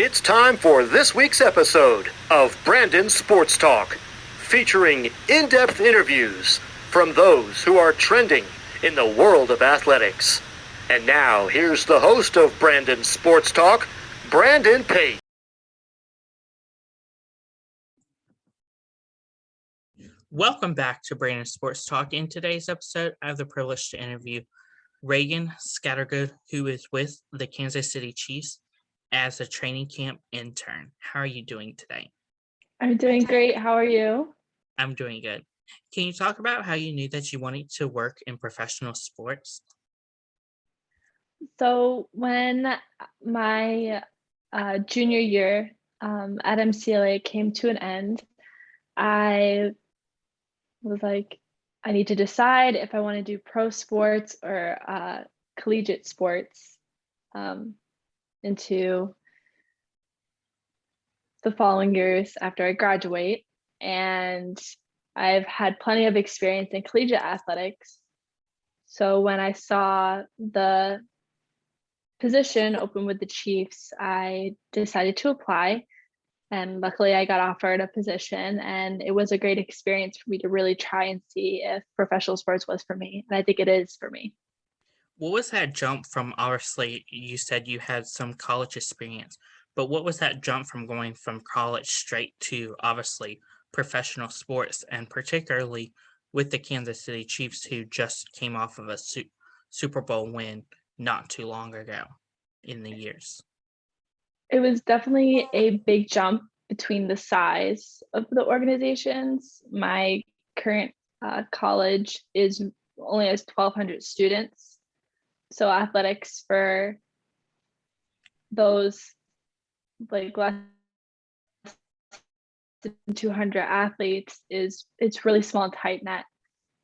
It's time for this week's episode of Brandon Sports Talk, featuring in-depth interviews from those who are trending in the world of athletics. And now, here's the host of Brandon Sports Talk, Brandon Pate. Welcome back to Brandon Sports Talk. In today's episode, I have the privilege to interview Reagan Scattergood, who is with the Kansas City Chiefs as a training camp intern. How are you doing today? I'm doing great. How are you? I'm doing good. Can you talk about how you knew that you wanted to work in professional sports? So when my junior year at MCLA came to an end, I was like, I need to decide if I want to do pro sports or collegiate sports into the following years after I graduate. And I've had plenty of experience in collegiate athletics. So when I saw the position open with the Chiefs, I decided to apply. And luckily I got offered a position, and it was a great experience for me to really try and see if professional sports was for me. And I think it is for me. What was that jump from, obviously, you said you had some college experience, but what was that jump from going from college straight to, obviously, professional sports, and particularly with the Kansas City Chiefs, who just came off of a Super Bowl win not too long ago in the years? It was definitely a big jump between the size of the organizations. My current college only has 1,200 students. So athletics for those like less than 200 athletes it's really small and tight net.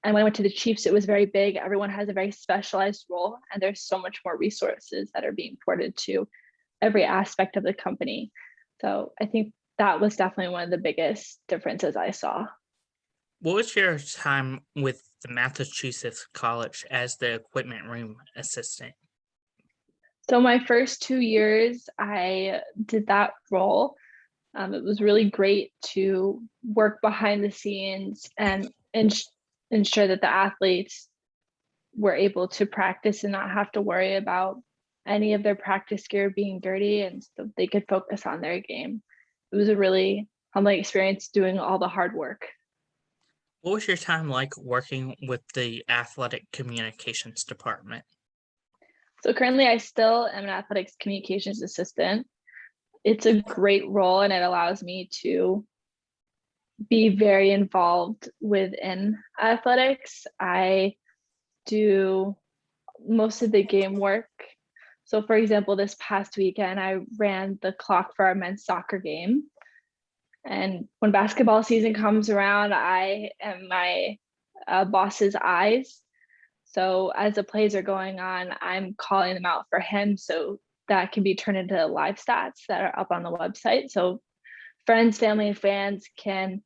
And when I went to the Chiefs, it was very big. Everyone has a very specialized role, and there's so much more resources that are being ported to every aspect of the company. So I think that was definitely one of the biggest differences I saw. What was your time with the Massachusetts College as the equipment room assistant? So my first 2 years, I did that role. It was really great to work behind the scenes and ensure that the athletes were able to practice and not have to worry about any of their practice gear being dirty, and so they could focus on their game. It was a really humbling experience doing all the hard work. What was your time like working with the athletic communications department? So currently I still am an athletics communications assistant. It's a great role, and it allows me to be very involved within athletics. I do most of the game work. So for example, this past weekend, I ran the clock for our men's soccer game. And when basketball season comes around, I am my boss's eyes. So as the plays are going on, I'm calling them out for him, so that can be turned into live stats that are up on the website. So friends, family, and fans can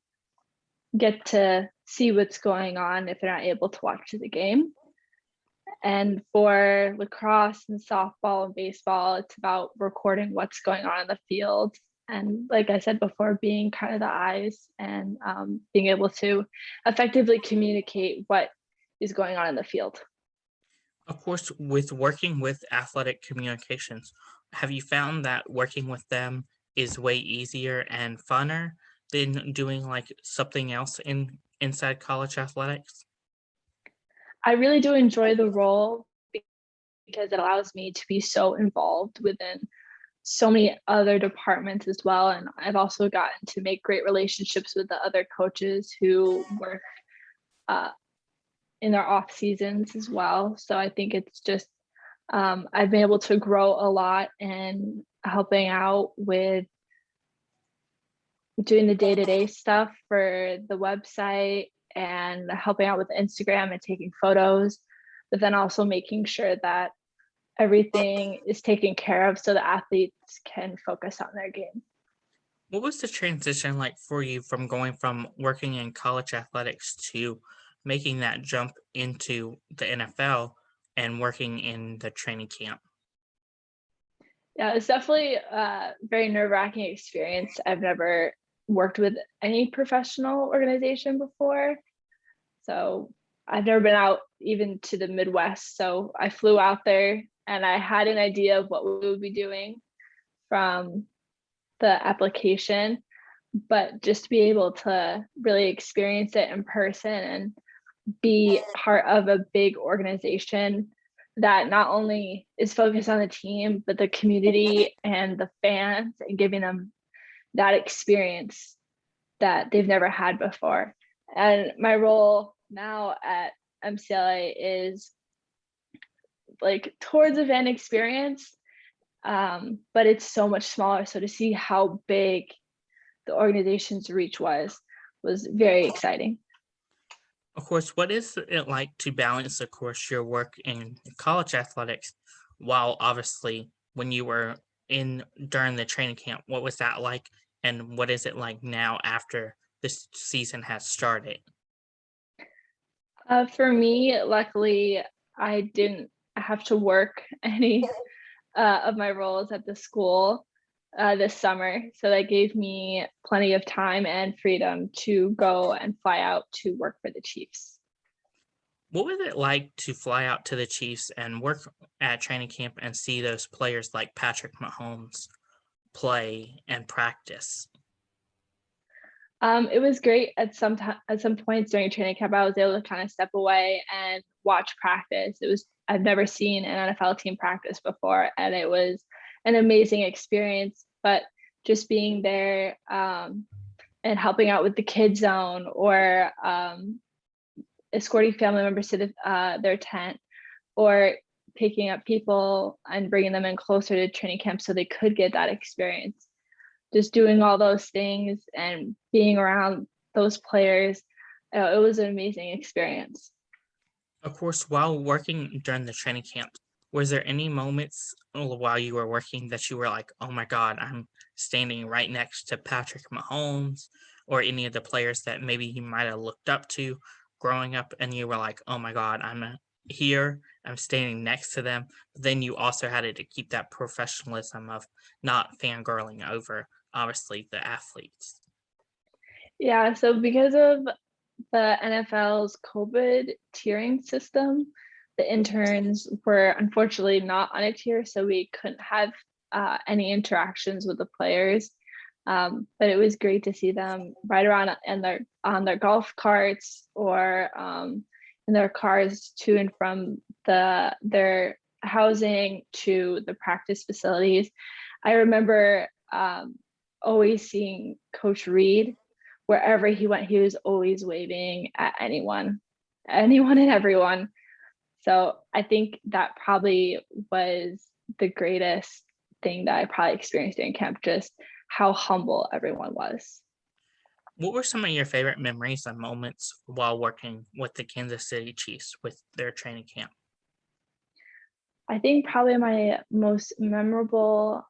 get to see what's going on if they're not able to watch the game. And for lacrosse and softball and baseball, it's about recording what's going on in the field. And like I said before, being kind of the eyes and being able to effectively communicate what is going on in the field. Of course, with working with athletic communications, have you found that working with them is way easier and funner than doing like something else inside college athletics? I really do enjoy the role because it allows me to be so involved within so many other departments as well. And I've also gotten to make great relationships with the other coaches who work in their off seasons as well. So I think it's just, I've been able to grow a lot in helping out with doing the day-to-day stuff for the website and helping out with Instagram and taking photos, but then also making sure that everything is taken care of so the athletes can focus on their game. What was the transition like for you from going from working in college athletics to making that jump into the NFL and working in the training camp? Yeah, it's definitely a very nerve-wracking experience. I've never worked with any professional organization before. So I've never been out even to the Midwest. So I flew out there and I had an idea of what we would be doing from the application, but just to be able to really experience it in person and be part of a big organization that not only is focused on the team, but the community and the fans and giving them that experience that they've never had before. And my role now at MCLA is like towards a fan experience, but it's so much smaller. So to see how big the organization's reach was very exciting. Of course, what is it like to balance, of course, your work in college athletics while obviously when you were in during the training camp, what was that like? And what is it like now after this season has started? For me, luckily, I didn't have to work any of my roles at the school this summer. So that gave me plenty of time and freedom to go and fly out to work for the Chiefs. What was it like to fly out to the Chiefs and work at training camp and see those players like Patrick Mahomes play and practice? It was great at some points during training camp. I was able to kind of step away and watch practice. I've never seen an NFL team practice before, and it was an amazing experience. But just being there and helping out with the kid zone or escorting family members to their tent or picking up people and bringing them in closer to training camp so they could get that experience. Just doing all those things and being around those players, it was an amazing experience. Of course, while working during the training camp, was there any moments while you were working that you were like, oh my God, I'm standing right next to Patrick Mahomes or any of the players that maybe you might have looked up to growing up and you were like, oh my God, here, I'm standing next to them. But then you also had to keep that professionalism of not fangirling over, obviously, the athletes. Yeah, so because of the NFL's COVID tiering system, the interns were unfortunately not on a tier, so we couldn't have any interactions with the players. But it was great to see them ride around on their golf carts or in their cars to and from their housing to the practice facilities. I remember always seeing Coach Reed wherever he went. He was always waving at anyone and everyone. So I think that probably was the greatest thing that I probably experienced during camp, just how humble everyone was. What were some of your favorite memories and moments while working with the Kansas City Chiefs with their training camp? I think probably my most memorable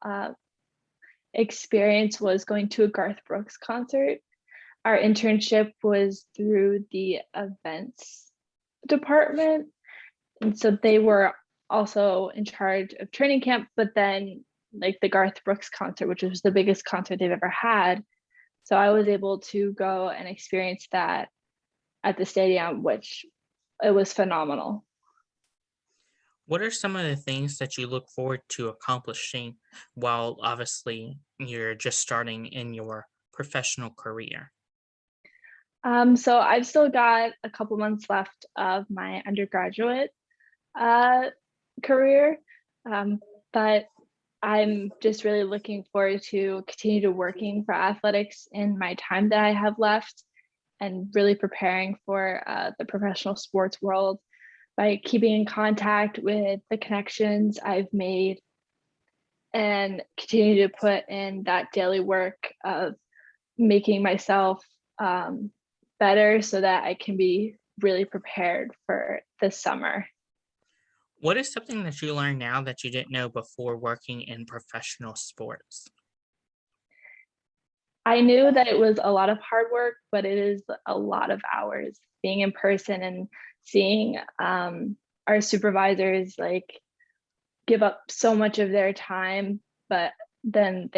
experience was going to a Garth Brooks concert. Our internship was through the events department. And so they were also in charge of training camp, but then like the Garth Brooks concert, which was the biggest concert they've ever had. So I was able to go and experience that at the stadium, which it was phenomenal. What are some of the things that you look forward to accomplishing while obviously you're just starting in your professional career? So I've still got a couple months left of my undergraduate uh, career, but I'm just really looking forward to continue to working for athletics in my time that I have left and really preparing for the professional sports world by keeping in contact with the connections I've made and continue to put in that daily work of making myself better so that I can be really prepared for this summer. What is something that you learn now that you didn't know before working in professional sports? I knew that it was a lot of hard work, but it is a lot of hours being in person and seeing our supervisors like give up so much of their time but then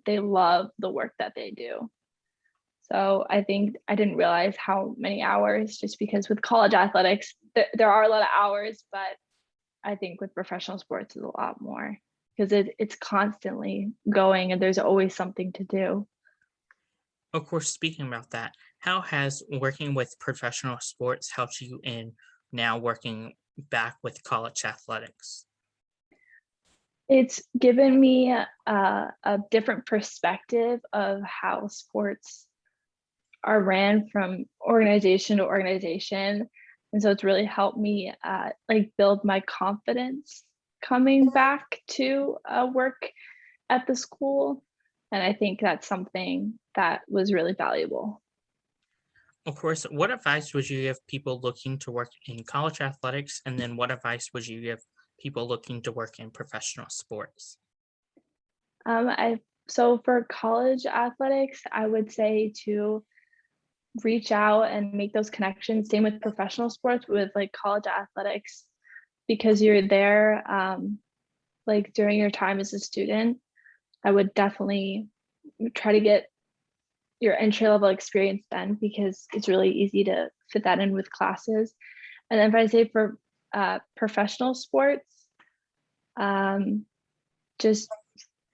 they love the work that they do. So I think I didn't realize how many hours, just because with college athletics, there are a lot of hours, but I think with professional sports is a lot more because it's constantly going and there's always something to do. Of course, speaking about that, how has working with professional sports helped you in now working back with college athletics? It's given me a different perspective of how sports are ran from organization to organization. And so it's really helped me like build my confidence coming back to work at the school. And I think that's something that was really valuable. Of course, what advice would you give people looking to work in college athletics? And then what advice would you give people looking to work in professional sports? So for college athletics, I would say to reach out and make those connections. Same with professional sports, with like college athletics, because you're there like during your time as a student. I would definitely try to get your entry level experience then, because it's really easy to fit that in with classes. And then if I say for professional sports, just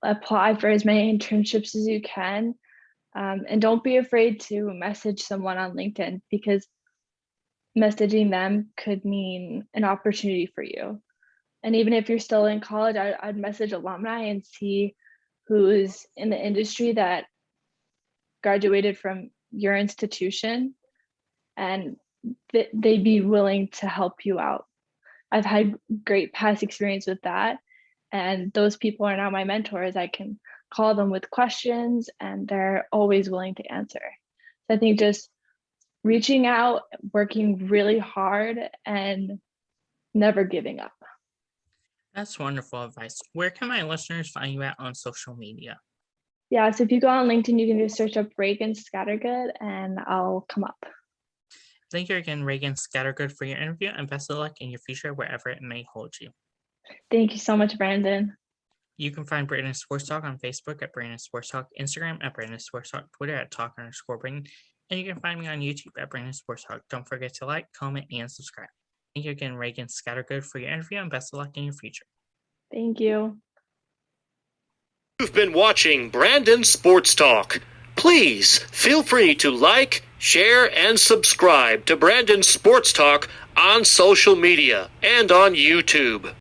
apply for as many internships as you can. And don't be afraid to message someone on LinkedIn, because messaging them could mean an opportunity for you. And even if you're still in college, I'd message alumni and see who's in the industry that graduated from your institution, and they'd be willing to help you out. I've had great past experience with that, and those people are now my mentors. I can call them with questions and they're always willing to answer. So I think just reaching out, working really hard, and never giving up. That's wonderful advice. Where can my listeners find you at on social media? Yeah, so if you go on LinkedIn, you can just search up Reagan Scattergood and I'll come up. Thank you again, Reagan Scattergood, for your interview, and best of luck in your future wherever it may hold you. Thank you so much, Brandon. You can find Brandon Sports Talk on Facebook at Brandon Sports Talk, Instagram at Brandon Sports Talk, Twitter at Talk_Brandon, and you can find me on YouTube at Brandon Sports Talk. Don't forget to like, comment, and subscribe. Thank you again, Reagan Scattergood, for your interview, and best of luck in your future. Thank you. You've been watching Brandon Sports Talk. Please feel free to like, share, and subscribe to Brandon Sports Talk on social media and on YouTube.